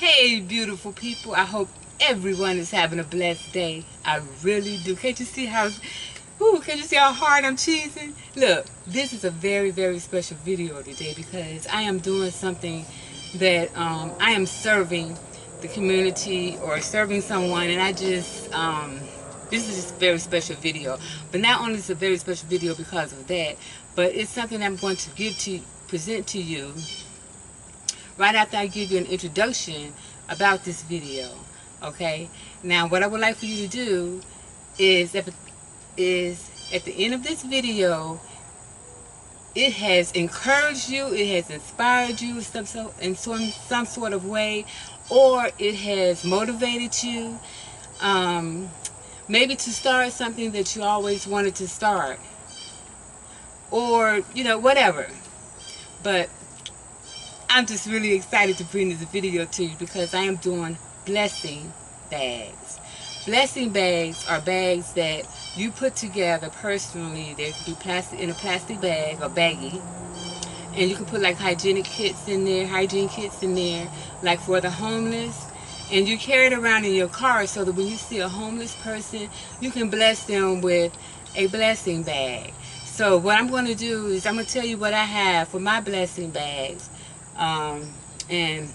Hey, beautiful people. I hope everyone is having a blessed day. I really do. Can't you see how... can't you see how hard I'm cheesing? Look, this is a very, very special video today because I am doing something that I am serving the community or serving someone, and this is just a very special video. But not only is it a very special video because of that, but it's something I'm going to present to you right after I give you an introduction about this video. Okay, now what I would like for you to do is at the end of this video, it has encouraged you, it has inspired you in some sort of way, or it has motivated you, maybe to start something that you always wanted to start, or whatever. But I'm just really excited to bring this video to you because I am doing blessing bags. Blessing bags are bags that you put together personally. They can be in a plastic bag or baggie, and you can put like hygiene kits in there, like for the homeless, and you carry it around in your car so that when you see a homeless person, you can bless them with a blessing bag. So what I'm going to do is I'm going to tell you what I have for my blessing bags. And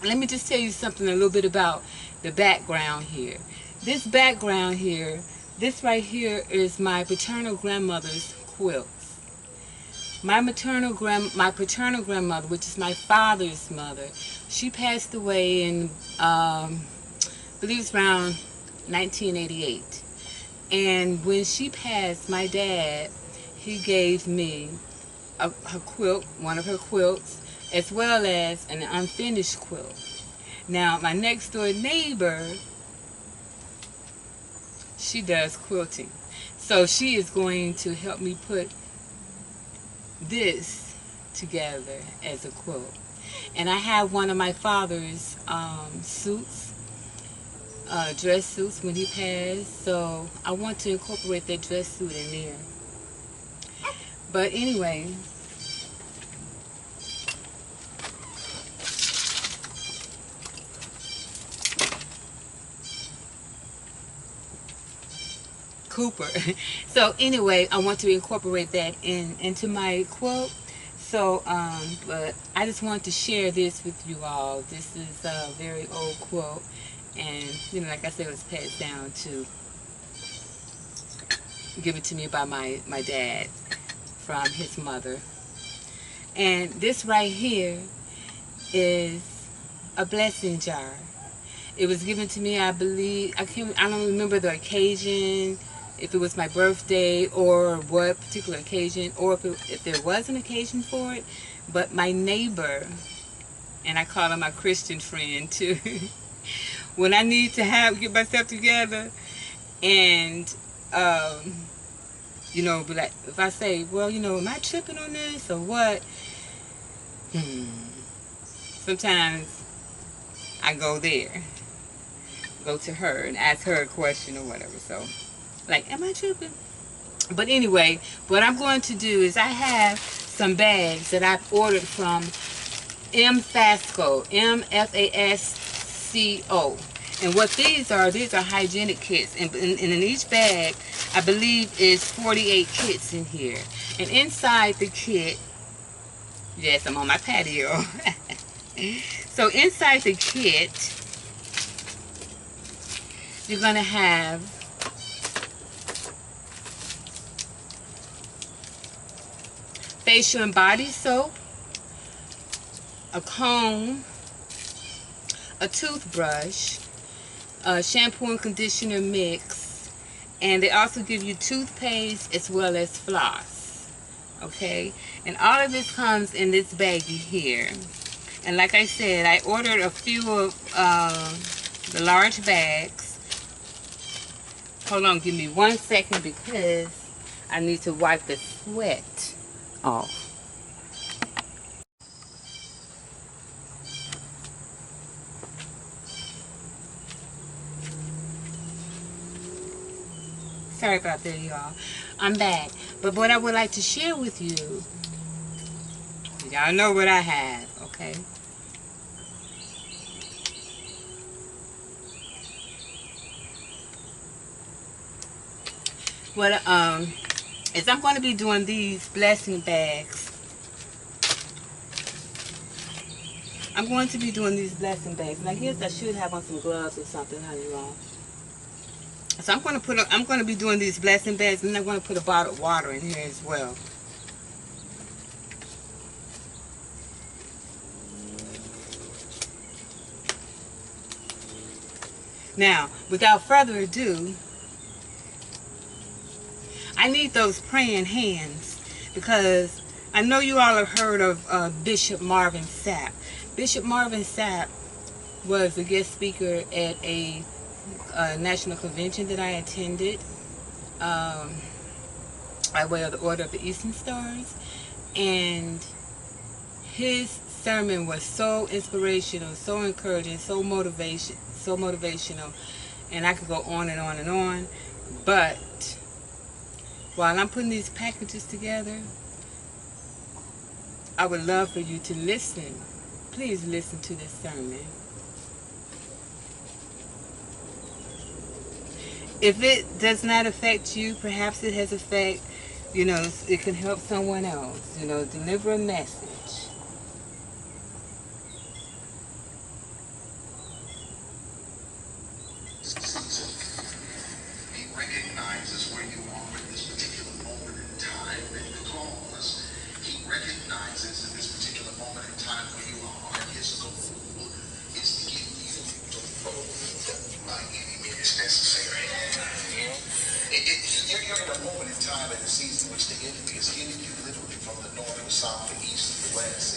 let me just tell you something a little bit about the background here. This background here, this right here is my paternal grandmother's quilts. My paternal grandmother, which is my father's mother, she passed away in I believe it's around 1988. And when she passed, my dad, he gave me her quilt, one of her quilts, as well as an unfinished quilt. Now, my next door neighbor, she does quilting. So she is going to help me put this together as a quilt. And I have one of my father's suits, dress suits when he passed. So I want to incorporate that dress suit in there. But anyway, Cooper. So anyway, I want to incorporate that into my quilt. So but I just want to share this with you all. This is a very old quilt, and like I said, it was passed down to given to me by my dad from his mother. And this right here is a blessing jar. It was given to me, I believe, I don't remember the occasion, if it was my birthday or what particular occasion, or if there was an occasion for it. But my neighbor, and I call her my Christian friend too, when I need to get myself together, and be like, if I say, well, am I tripping on this or what? Sometimes I go to her and ask her a question or whatever. So, like, am I tripping? But anyway, what I'm going to do is I have some bags that I've ordered from Mfasco, M-F-A-S-C-O. And what these are hygienic kits. And in each bag, I believe is 48 kits in here. And inside the kit, yes, I'm on my patio. So inside the kit, you're going to have facial and body soap, a comb, a toothbrush, a shampoo and conditioner mix, and they also give you toothpaste as well as floss. Okay, and all of this comes in this baggie here. And like I said, I ordered a few of the large bags. Hold on, give me 1 second because I need to wipe the sweat off. Sorry about that, y'all. I'm back. But what I would like to share with you, y'all know what I have, okay? What is I'm going to be doing these blessing bags. I'm going to be doing these blessing bags. And I guess I should have on some gloves or something, honey, wrong. So I'm going to be doing these blessing bags, and I'm going to put a bottle of water in here as well. Now, without further ado, I need those praying hands, because I know you all have heard of Bishop Marvin Sapp. Bishop Marvin Sapp was a guest speaker at a national convention that I attended by way of the Order of the Eastern Stars, and his sermon was so inspirational, so encouraging, so motivational, and I could go on and on and on. But while I'm putting these packages together, I would love for you to listen. Please listen to this sermon. If it does not affect you, perhaps it has effect, it can help someone else, deliver a message. He recognizes where you are in this particular moment in time, because he recognizes in this particular moment in time where you are, his goal is to get you to fold by any means necessary. You're in a moment in time in the season in which the enemy is hitting you literally from the north, the south, the east, and the west.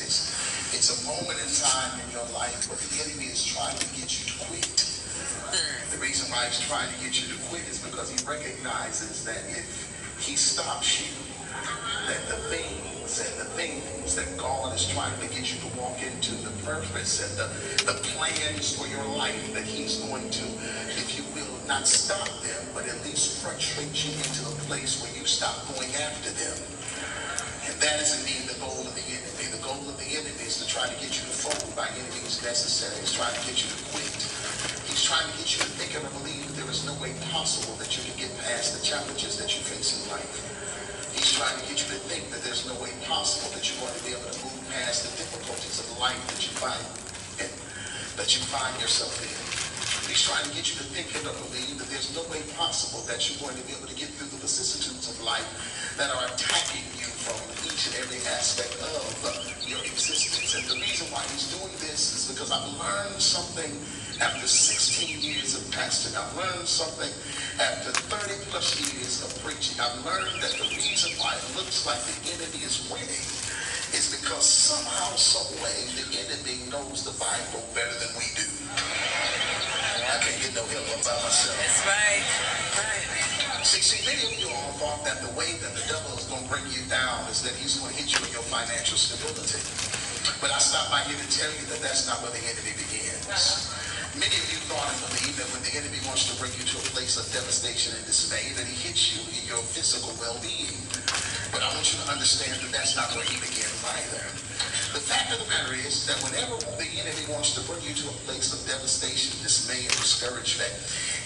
It's a moment in time in your life where the enemy is trying to get you to quit. The reason why he's trying to get you to quit is because he recognizes that if he stops you, that the things that God is trying to get you to walk into, the purpose and the plans for your life, that he's going to, if you will, not stop them, but at least frustrate you into a place where you stop going after them. And that is indeed the goal of the enemy. The goal of the enemy is to try to get you to fold by any means necessary. He's trying to get you to quit. He's trying to get you to think and believe there is no way possible that you can get past the challenges that you face in life. He's trying to get you to think that there's no way possible that you're going to be able to move past the difficulties of life that you find yourself in. He's trying to get you to think and to believe that there's no way possible that you're going to be able to get through the vicissitudes of life that are attacking you from each and every aspect of your existence. And the reason why he's doing this is because I've learned something after 16 years of pastoring. I've learned something after 30 plus years of preaching. I've learned that the reason why it looks like the enemy is winning is because somehow, some way, the enemy knows the Bible better than we do. I can't get no help up by myself. That's right. See, many of you all thought that the way that the devil is going to bring you down is that he's going to hit you in your financial stability. But I stopped by here to tell you that that's not where the enemy begins. Many of you thought and believed that when the enemy wants to bring you to a place of devastation and dismay, that he hits you in your physical well-being. But I want you to understand that that's not where he begins either. The fact of the matter is that whenever the enemy wants to bring you to a place of devastation, dismay, and discouragement,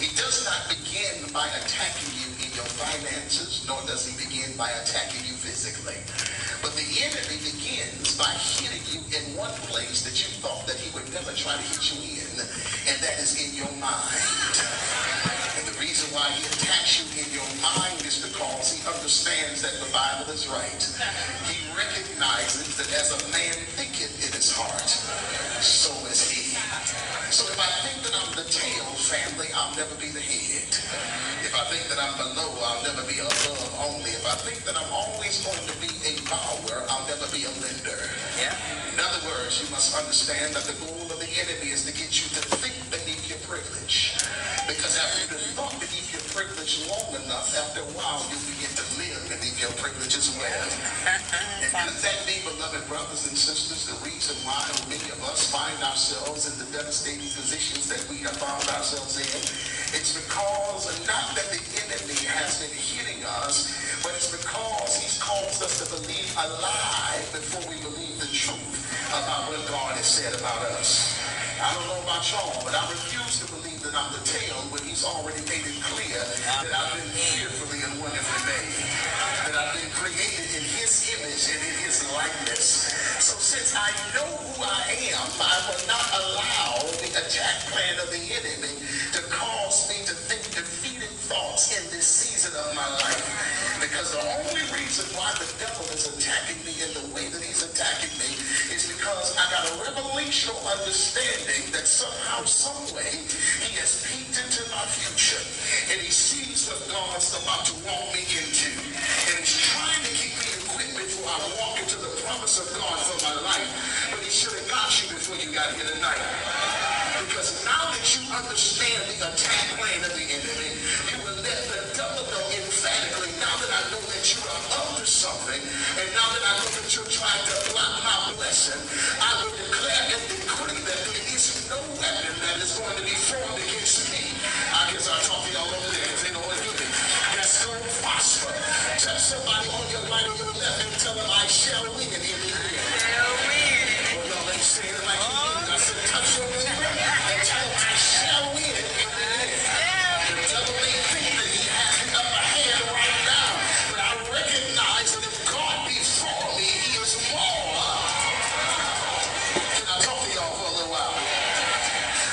he does not begin by attacking you in your finances, nor does he begin by attacking you physically. But the enemy begins by hitting you in one place that you thought that he would never try to hit you in, and that is in your mind. And the reason why he attacks you in your mind is because he understands that the Bible is right. He recognizes that as a man thinketh in his heart, so is he. So if I think that I'm the tail, family, I'll never be the head. If I think that I'm below, I'll never be above only. If I think that I'm always going to be a borrower, I'll never be a lender. Yeah. In other words, you must understand that the goal of the enemy is to get you to think beneath your privilege. Because after you've thought beneath your privilege long enough, after a while you begin to live beneath your privilege as well. And could that be, beloved brothers and sisters, the reason why many of us find ourselves in the devastating positions that we have found ourselves in? It's because not that the enemy has been hitting us, but it's because he's caused us to believe a lie before we believe the truth about what God has said about us. I don't know about y'all, but I refuse to believe that I'm the tail when he's already made it clear that I've been fearfully and wonderfully wonderfully made, that I've been created in his image and in his likeness. So since I know who I am, I will not allow the attack plan of the enemy to cause me to think defeated thoughts in this season of my life. Because the only reason why the devil is attacking me in the way that he's attacking me is because I got a revelational understanding that somehow, some way, he has peeked into my future and he sees what God's about to walk me into. And he's trying to keep me equipped before I walk into the promise of God for my life. But he should have got you before you got here tonight. Because now that you understand the attack plan of the enemy, you will let the devil know emphatically, now that I know that you are up to something, and now that I know that you're trying to block my blessing, I will declare and decree that there is no weapon that is going to be formed against me. I guess I'll talk to y'all over there because they know what to do. That's going to prosper. Tell somebody on your right or your left and tell them I shall win in the end. Well, y'all ain't saying it like you mean. I said touch your neighbor and tell them I shall win in the end. The devil may think that he has the upper hand right now, but I recognize that if God be for me, he is more. Can I talk to y'all for a little while?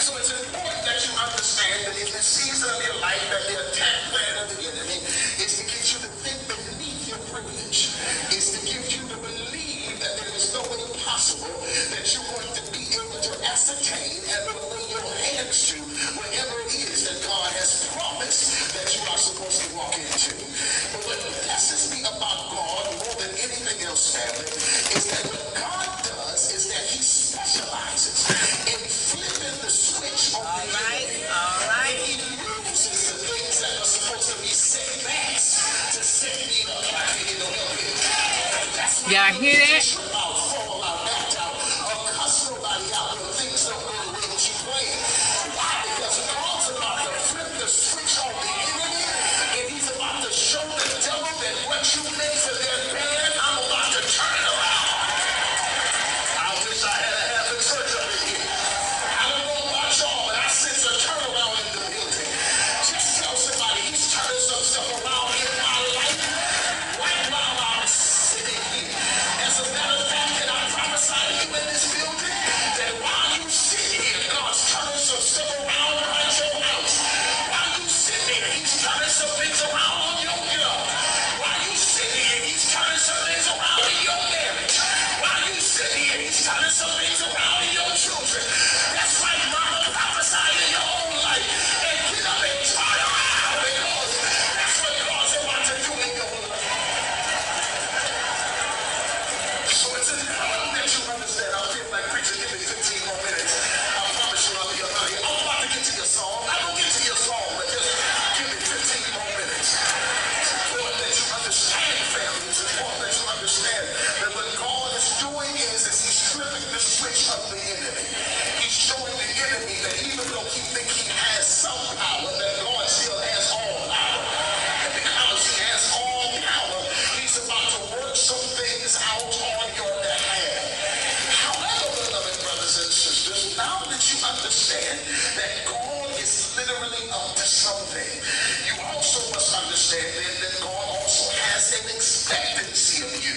So it's important that you understand that in this season of your life that the attack plan of the enemy is to get you to think beneath your privilege. Is to get you to believe that there is no way possible that you're going to be able to ascertain and lay your hands to whatever it is that God has promised that you are supposed to walk into. But what blesses me about God more than anything else, family, is that what God does is that he specializes in flipping the switch on the enemy. And he uses the things that are supposed to be setbacks to set me up. I can't get no help here. That's why Y'all hear that? fall out, act out, or cuss nobody out when things don't go the way that you planned. Why? Because God's about to flip the switch on the enemy, and he's about to show the devil that what you meant for their bad, I'm about to turn it around. I wish I had a half a church up in here. I don't know about y'all, but I sense a turnaround in the building. Just tell somebody he's turning some stuff around in my life right while I'm sitting here. As a matter of fact, can I prophesy to you in this building that while you sit here, God's turning some stuff around around your house. While you sit there, he's turning some things around on your job. While you sit here, he's turning some things around in your marriage. While you sit here, he's turning some things around in your children. That's right, mama, prophesy in your own life and get up and turn around because that's what God's about to do in your life. So it's important that you understand. I feel like preacher, give me 15 more minutes. I promise you I'll be up out here. I'm about to get to your song. I don't get to your song, but just give me 15 more minutes. It's important that you understand, family. It's important that you understand that what God is doing is he's flipping the switch of the enemy. He's showing the enemy that even though he thinks he has some power, that God still has all power. And because he has all power, he's about to work some things out on your behalf. However, beloved brothers and sisters, now that you understand that God is literally up to something, you also must understand then that God also has an expectancy of you.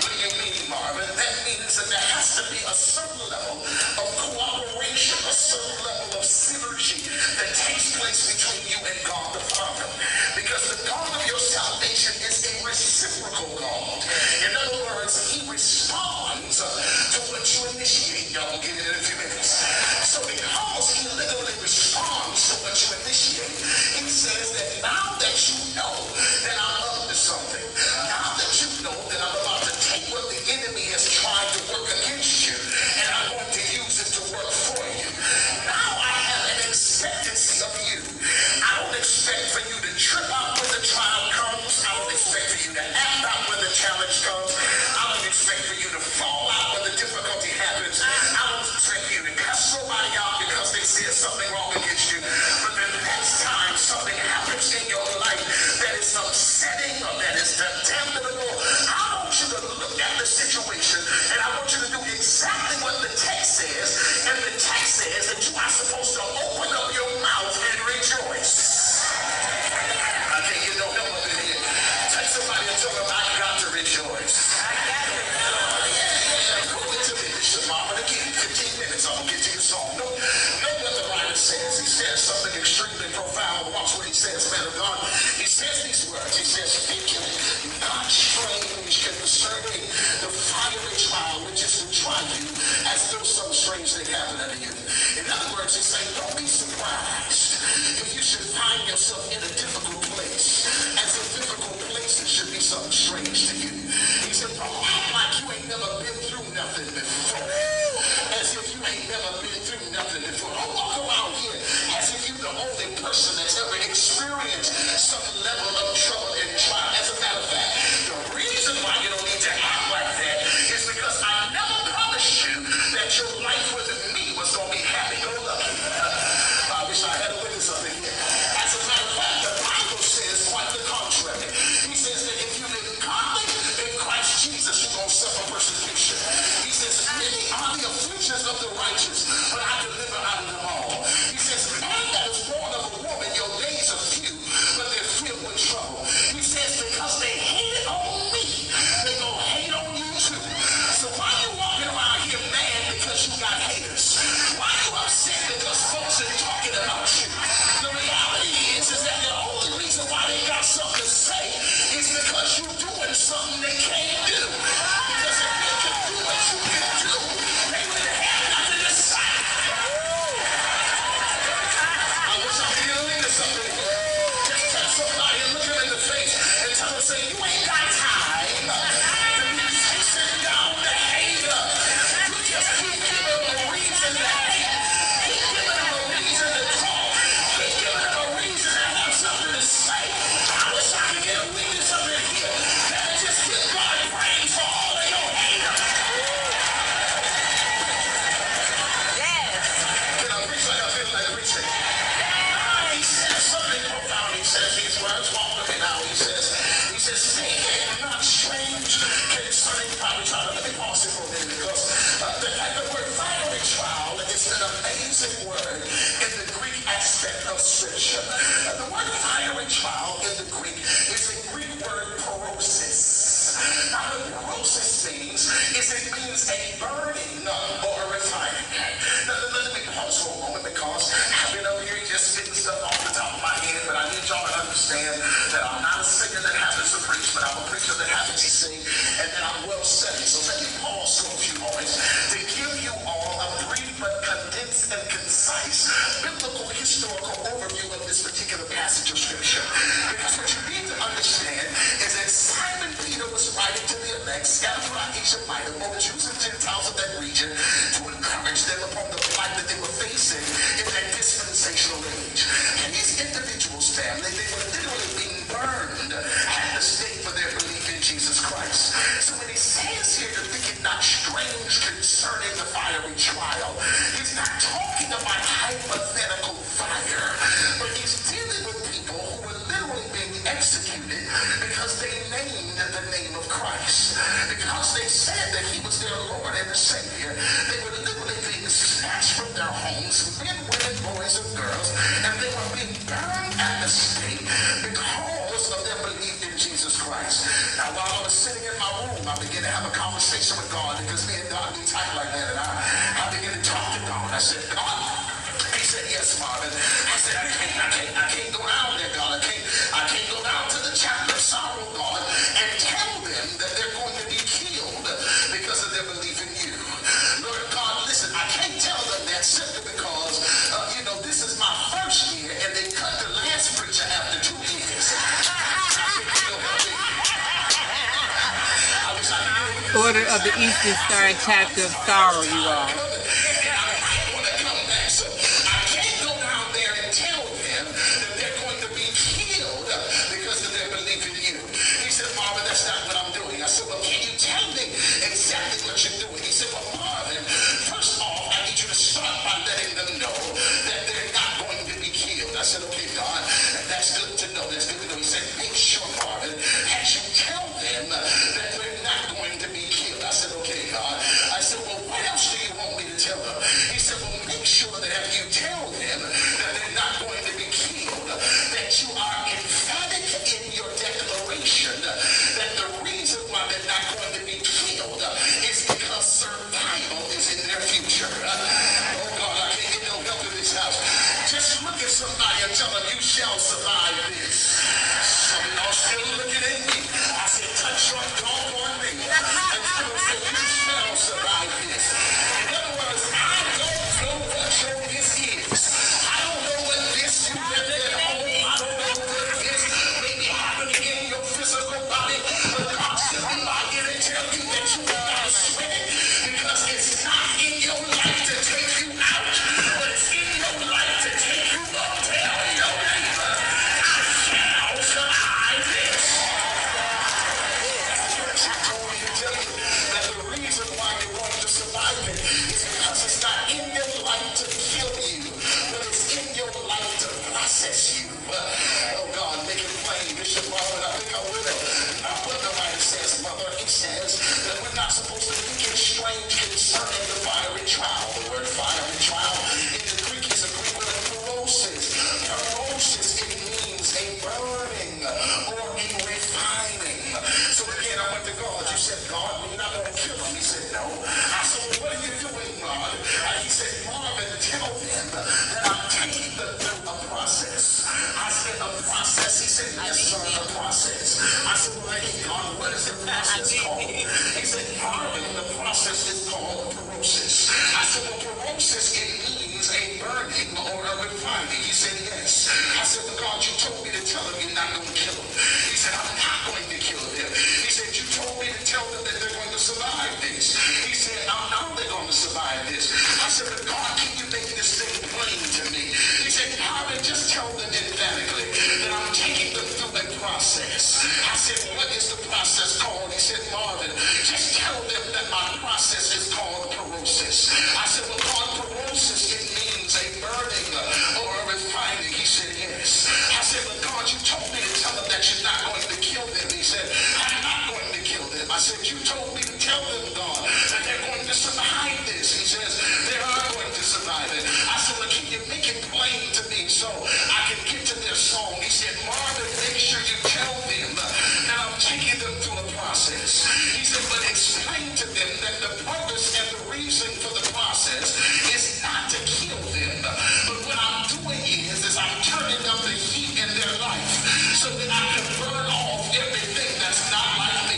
What do you mean, Marvin? That means that there has to be a certain level of cooperation, a certain level of synergy that takes place between you and God the Father. Because the God of your salvation is a reciprocal God. In other words, he responds to what you initiate. Y'all will get it in a few minutes. So because he literally responds to what you initiate, he says that now that you know that I'm up to something, now that you know that I'm about to take what the enemy has tried to work against you, and I'm going to use it to work for you. Now I have an expectancy of you. I don't expect says, thinking not strange concerning the fiery trial which is to try you, as though some strange thing happened unto you. In other words, he's saying, don't be surprised if you should find yourself in a difficult place, as if difficult places should be something strange to you. He said, don't act like you ain't never been through nothing before, as if you ain't never been through nothing before. Don't walk around here as if you're the only person that's ever experienced some level of trouble and trial. As a matter of fact, the reason why you don't need to act like that is because I never promised you that your life with me was going to be happy-go-lucky. I wish I had a witness up in here. As a matter of fact, the Bible says quite the contrary. He says that if you live godly in Christ Jesus, you're going to suffer persecution. He says, many are the afflictions of the righteous, but I deliver out of them all. He says, man that is born of a woman, your days are few, but they're filled with trouble. He says, because they hated on me, they gonna hate on you too. So why you walking around here mad because you got haters? Why you upset because folks are talking about you? The reality is that the only reason why they got something to say is because you're doing something they can't do. Because if they could do what you can do, they would have nothing to say. I wish I could get a leader something here. Just tell somebody and look them in the face and tell them, say, you ain't got time to be chasing down the hater. You just keep giving them a reason to hate. Keep giving them a reason to talk. Keep giving them a reason to have something to say. I wish I could get a witness up in here that just give God praise for all of your haters. Can I preach like I feel like preaching? He says something profound. He says these words. Walk with me now. He says, think not strange concerning fiery trial. Let me pause it for a minute because the word fiery trial is an amazing word in the Greek aspect of Scripture. The word fiery trial in the Greek is a Greek word porosis. Now, what porosis means is it means a burning or a refining. Now, let me pause for a moment because I've been up here just spitting stuff off the top of my head, but I need y'all to understand that I'm not a singer that happens to preach, but I'm a preacher that happens to sing, and that I'm well studied. So let me pause for a few moments to give you all a brief but condensed and concise biblical historical overview of this particular passage of Scripture. Because what you need to understand is that Simon Peter was writing to the elect scattered throughout Asia Minor, both Jews and Gentiles of that region, to encourage them upon the plight that they were facing in that dispensational age. And these individuals, family, they were literally being burned at the stake for their belief in Jesus Christ. So when he says here to think it not strange concerning the fiery trial, he's not talking about hypothetical fire, but he's dealing with people who were literally being executed because they named the name of Christ. Because they said that he was their Lord and Savior, they were literally being snatched from their homes, men, women, boys, and girls, and they were being burned at the stake because of their belief in Jesus Christ. Now, while I was sitting in my room, I began to have a conversation with God because me and God be tight like that, and I began to talk to God. I said, God, he said, yes, Marvin. I said, I can't go down there, God. I can't go down to the chapter of sorrow, God, and tell them that they're going to be killed because of their belief in you. Lord God, listen, I can't tell them that simply because, this is my first year, and they cut the last preacher after 2 years. Order of the Eastern Star chapter of sorrow, you all. I said, okay, God, that's good to know. That's good to know. He said, make sure, Marvin, that you tell them that they're not going to be killed. I said, okay, God. I said, well, what else do you want me to tell them? He said, well, make sure that if you tell them that they're not going to be killed, that you are emphatic in your declaration that the reason why they're not going to be killed is because survival is in their future. Oh, God, I can't get no help in this house. Just look at somebody and tell them you shall survive this. Some of y'all still looking at me. I said, touch your doggone me. And tell us that you shall survive this. In other words, I don't know what your this is. I don't know what this you have at home. I don't know what this may be happening in your physical body. But I'm sitting by here to tell you that you are not sweating. Because it's not in your life to take you out, but it's in your life to take you up. Tell your neighbor, I shall survive this. She told me to tell you that the reason why you're going to survive it is because it's not in your life to kill you, but it's in your life to process you. Oh God, make it plain, Bishop Marvin. I think I will. What the writer says, Mother, he says that we're not supposed to think it strange concerning the fiery trial. The word fiery trial in the Greek is a Greek word pyrosis. Pyrosis, it means a burning or a refining. So again, I went to God. You said, God, we're not going to kill him. He said, no. I said, well, what are you doing, God? He said, Marvin, tell them that I'm taking them through a process. I said, a process? He said, yes, sir, a process. I said, well, hey, God, what is the process called? He said, Marvin, the process is called pyrosis. I said, well, pyrosis, it means a burning or a refining. He said, yes. I said, well, God, you told me to tell them you're not going to kill them. He said, I'm not going to kill them. He said, you told me to tell them that they're going to survive this. He said, I know they're going to survive this. I said, but God, can you make this thing plain to me? He said, Marvin, just tell them emphatically that I'm taking them through a process. I said, what is the process called? He said, Marvin, just tell them that my process is called pyrosis. I said, well, God, pyrosis, it means a burning or a refining. He said, yes. I said, but God, you told me to tell them that you're not going to kill them. He said, I'm not going to kill them. I said, you told me to tell them, God, that they're going to survive this. He says, they are going to survive it. I said, well, can you make it plain to me so I can get to their song? He said, Marvin, make sure you tell them that I'm taking them through a process. He said, but explain to them that the purpose and the reason for the process is not to kill them. But what I'm doing is I'm turning up the heat in their life so that I can burn off everything that's not like me.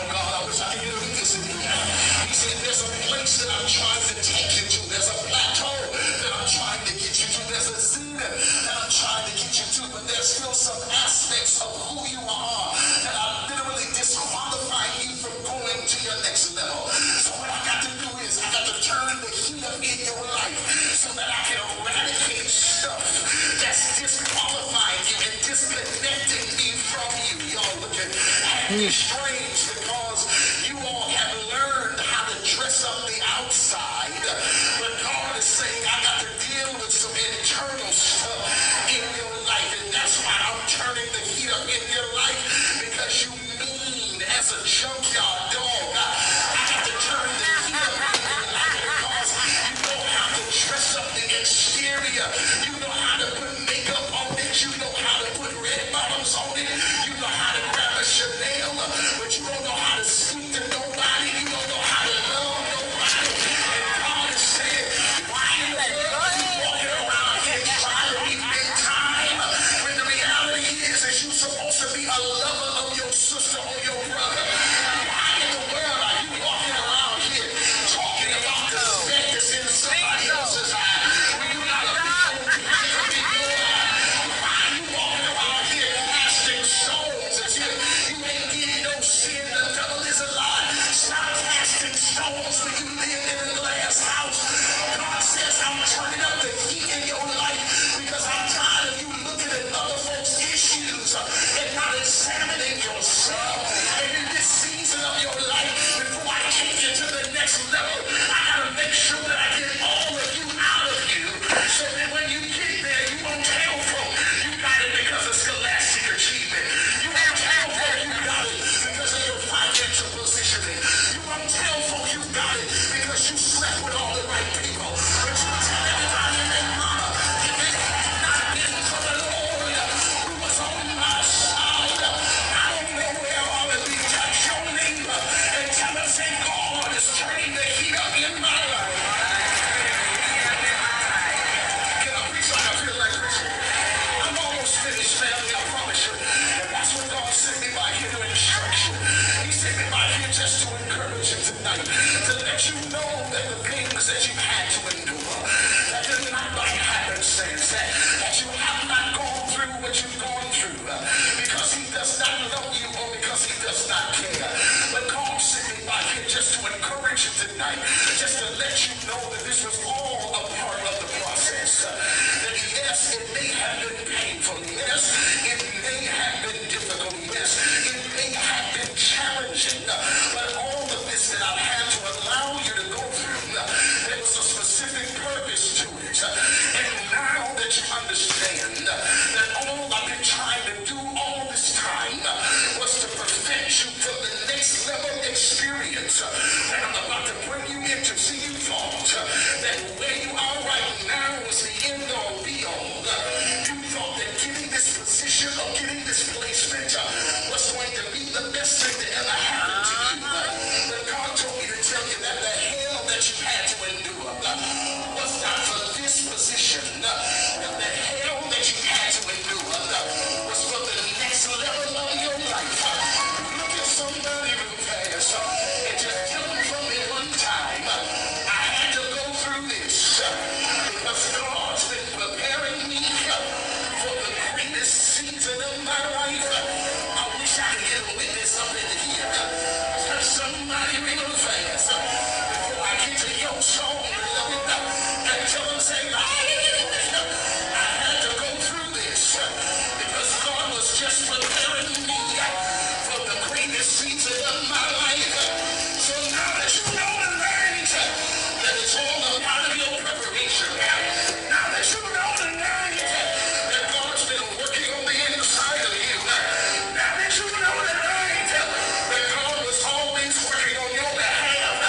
Oh God, I wish I could get a witness in here. He said, there's a place that I'm trying to take you to. There's a plateau that I'm trying to get you to. There's a scene that I'm trying to get you to. But there's still some aspects of who you are that are literally disqualifying you from going to your next level. So what I got to do is I got to turn the heat up in your life so that I can eradicate stuff that's disqualifying you and disconnecting me from you. Y'all looking at me strange because you all have learned how to dress up the outside, but God is saying I got to deal with some internal stuff in your life, and that's why I'm turning the heat up in your life, because you mean as a junkyard dog. I got to turn the heat up in your life because you know how to dress up the exterior. You know how to put makeup on it. You know how to put red bottoms on it. You know how to grab a Chanel, but you don't know how to speak to nobody. You don't know how to love nobody. And God is saying, why in the world are you walking around here trying to be big time when the reality is that you're supposed to be a lover of your sister or your brother? Why in the world are you walking around here talking about the speck that's in somebody else's eye when you got a big old big eye? Why are you walking around here casting situation of getting displacement was going to be the best thing that ever happened to you. But God told me to tell you that the hell that you had to endure was not for this position. That the hell that you had to endure was for the next level of your life. Look at somebody real fast and just tell them from me one time, I had to go through this because God's been preparing me for the greatest season of my life. I wish I could get a witness up in here. Tell somebody real fast before I get to your song, and tell them, say, I had to go through this because God was just preparing me for the greatest season of my life. So now that you know the names, that it's all a part of your preparation. Now that you know the names, that God's been working on the inside of you. Now that you know the names, that God was always working on your behalf.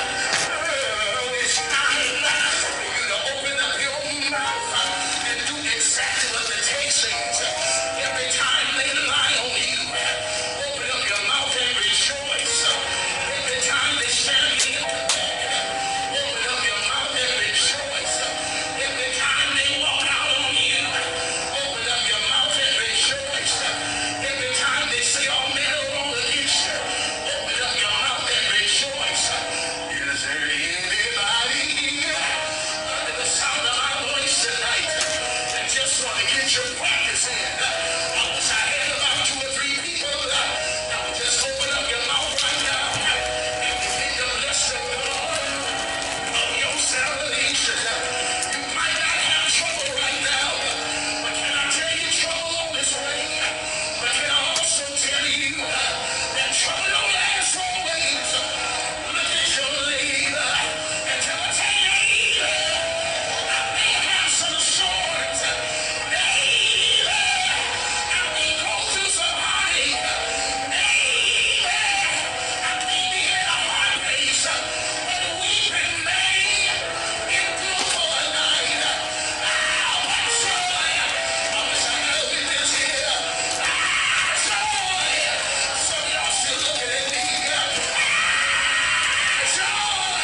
It's time for you to open up your mouth and do exactly what it takes. Every time they lie on you, open up your mouth and rejoice. Every time they stand in your back, open up your mouth and rejoice. Every time they walk out on you, open up your mouth and rejoice. Every time they say all men are wrong against you, open up your mouth and rejoice. Is there anybody here under the sound of my voice tonight that just want to get your practice in? I wish I had about 2 or 3 people that would just open up your mouth right now and begin to bless the Lord of your salvation. You might not have trouble right now, but can I tell you trouble on this way? But can I also tell you that trouble don't last always? Look at your neighbor and tell her, say, neighbor, I may have some storms. Neighbor, I may go through some heartache. Neighbor, I may be in a hard place, but weeping may endure for a night. But joy, I wish I had a witness here. Joy, some of y'all still looking at me. Joy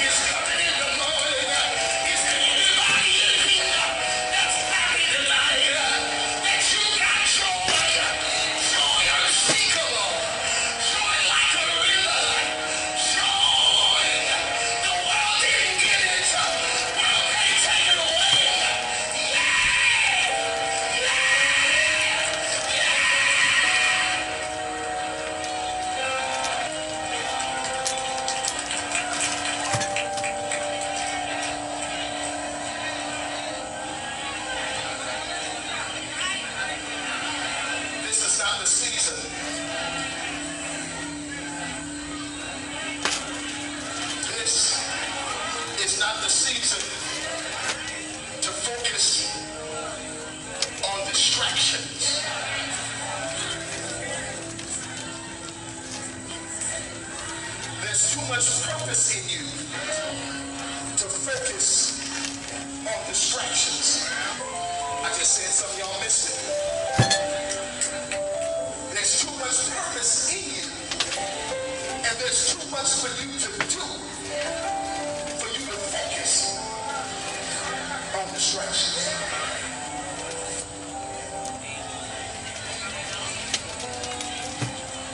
is coming in the morning. Is there anybody in here that's happy tonight that you got joy? Joy unspeakable. Joy like a river. Joy. The world didn't give it. World can't take it away. This is not the season. This is not the season to focus on distractions. There's too much purpose in you to focus on distractions. I just said something, y'all missed it. There's too much purpose in you, and there's too much for you to do for you to focus on distractions.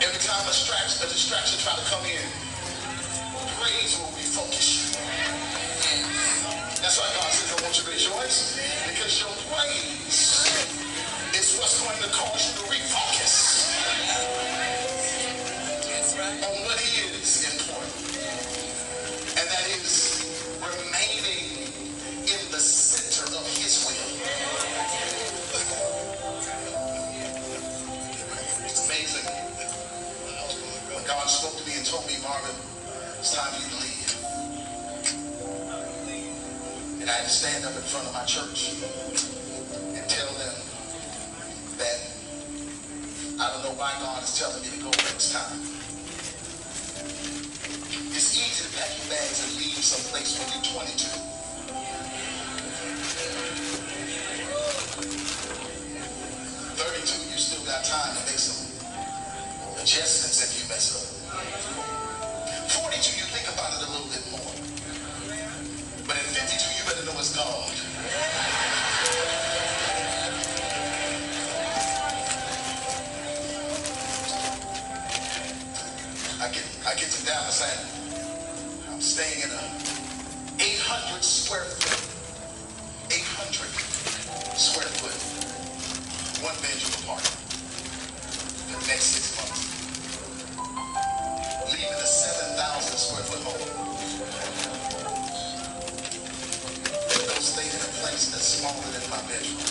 Every time a distraction try to come in, praise will refocus you. That's why God says, I want you to rejoice, because your praise is what's going to cause you to refocus on what is important. And that is remaining in the center of His will. It's amazing. When God spoke to me and told me, Marvin, it's time for you to leave. And I had to stand up in front of my church and tell them that I don't know why God is telling me to go next time. It's easy to pack your bags and leave someplace when you're 22. 32, you're still Adjustments if you mess up. 42, you think about it a little bit more. But at 52, you better know it's God. I get to Dallas and I'm staying in a 800 square foot, 800 square foot, one bedroom apartment for the next 6 months. Leaving a 7,000 square foot home. And those staying in a place that's smaller than my bedroom.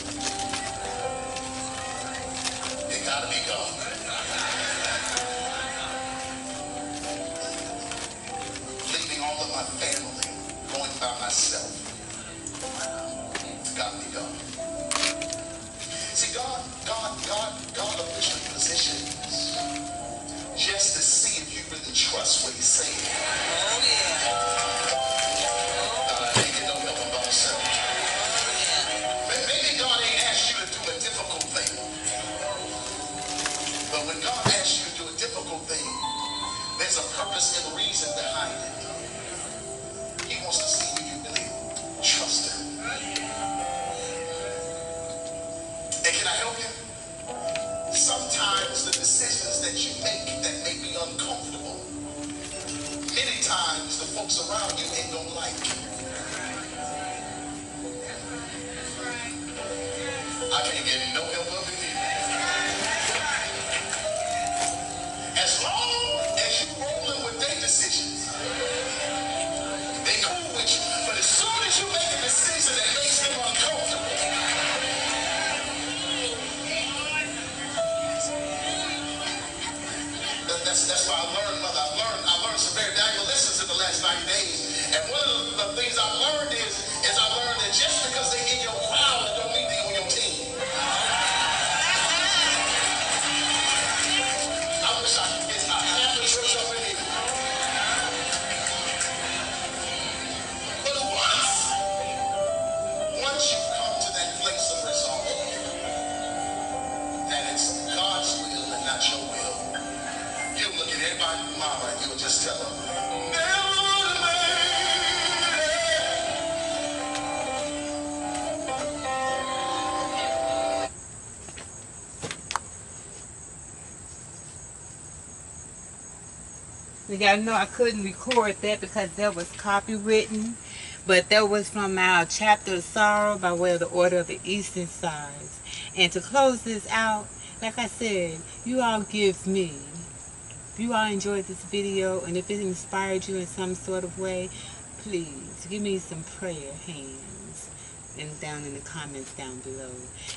It gotta be God. Leaving all of my family, going by myself. It's gotta be God. See, God officially positions just to see if you really trust what he's saying. Oh, yeah. Maybe don't know about himself. Maybe God ain't asked you to do a difficult thing. But when God asks you to do a difficult thing, there's a purpose and a reason behind it. He wants to see if you really trust him. And can I help you? Sometimes the decisions that you make that may be uncomfortable, many times the folks around you ain't gonna like. I can't get no help up in here. As long as you rolling with their decisions, they cool with you. But as soon as you make a decision that makes them uncomfortable, that's why I learned, mother. I learned some very valuable lessons in the last 90 days. And one of the things I've learned is I learned that just because they in your crowd, it don't mean they on your team. I wish I could get half the church up in here. But once you come to that place of resolve, that it's God's will and not your will, you'll look at everybody in mama and you'll just tell them, never would have made You gotta know I couldn't record that because that was copywritten, but that was from our chapter of sorrow by way of the order of the Eastern Stars. And to close this out, like I said, you all give me. If you all enjoyed this video and if it inspired you in some sort of way, please give me some prayer hands and down in the comments down below.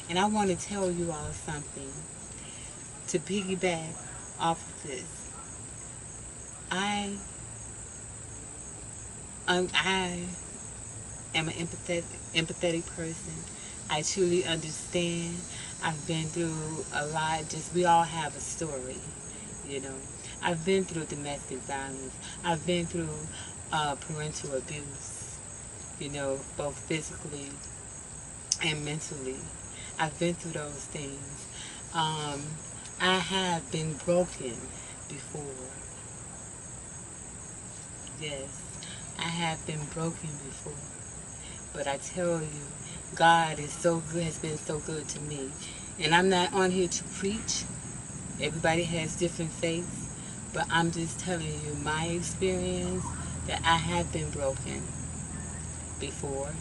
And I want to tell you all something to piggyback off of this. I am an empathetic person. I truly understand. I've been through a lot. We all have a story, you know. I've been through domestic violence. I've been through parental abuse, you know, both physically and mentally. I've been through those things. I have been broken before. Yes, I have been broken before. But I tell you, God is so good, has been so good to me. And I'm not on here to preach. Everybody has different faiths. But I'm just telling you my experience that I have been broken before.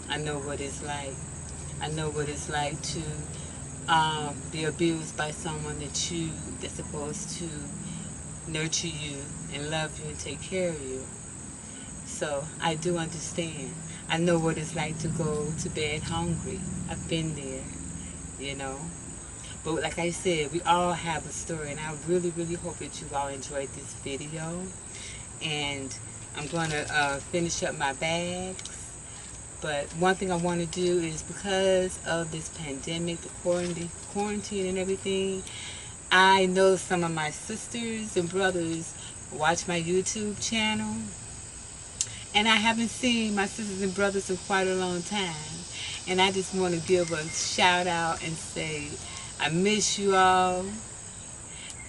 I know what it's like. I know what it's like to be abused by someone that's supposed to nurture you and love you and take care of you. So I do understand. I know what it's like to go to bed hungry. I've been there, you know. But like I said, we all have a story, and I really, really hope that you all enjoyed this video. And I'm going to finish up my bags. But one thing I want to do is, because of this pandemic, the quarantine and everything, I know some of my sisters and brothers watch my YouTube channel. And I haven't seen my sisters and brothers in quite a long time. And I just want to give a shout out and say, I miss you all.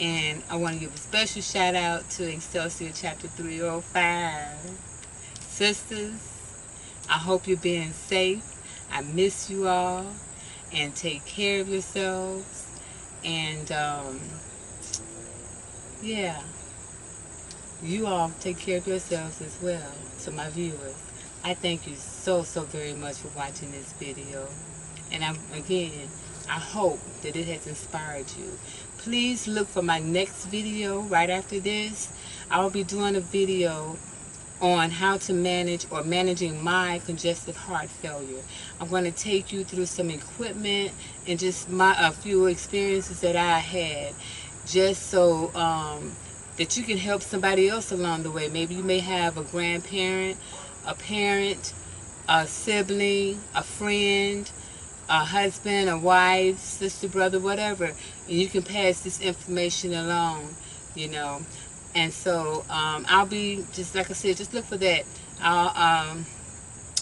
And I want to give a special shout out to Excelsior Chapter 305. Sisters, I hope you're being safe. I miss you all. And take care of yourselves. And, yeah, you all take care of yourselves as well. To my viewers, I thank you so very much for watching this video. And again, I hope that it has inspired you. Please look for my next video right after this. I will be doing a video on how to manage or managing my congestive heart failure. I'm going to take you through some equipment and just a few experiences that I had, just so that you can help somebody else along the way. Maybe you may have a grandparent, a parent, a sibling, a friend, a husband, a wife, sister, brother, whatever, and you can pass this information along, you know. And so I'll be, just like I said, just look for that. I'll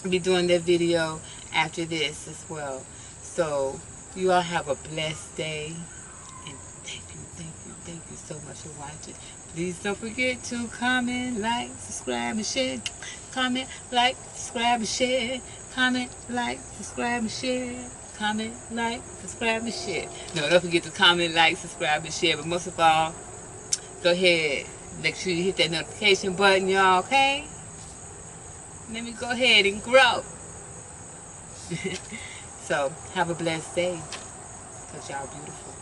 be doing that video after this as well. So you all have a blessed day, and thank you so much for watching. Please don't forget to comment, like, subscribe, and share. Comment, like, subscribe, and share. Comment, like, subscribe, and share. Comment, like, subscribe, and share. No, don't forget to comment, like, subscribe, and share. But most of all, go ahead. Make sure you hit that notification button, y'all, okay? Let me go ahead and grow. So, have a blessed day. Because y'all beautiful.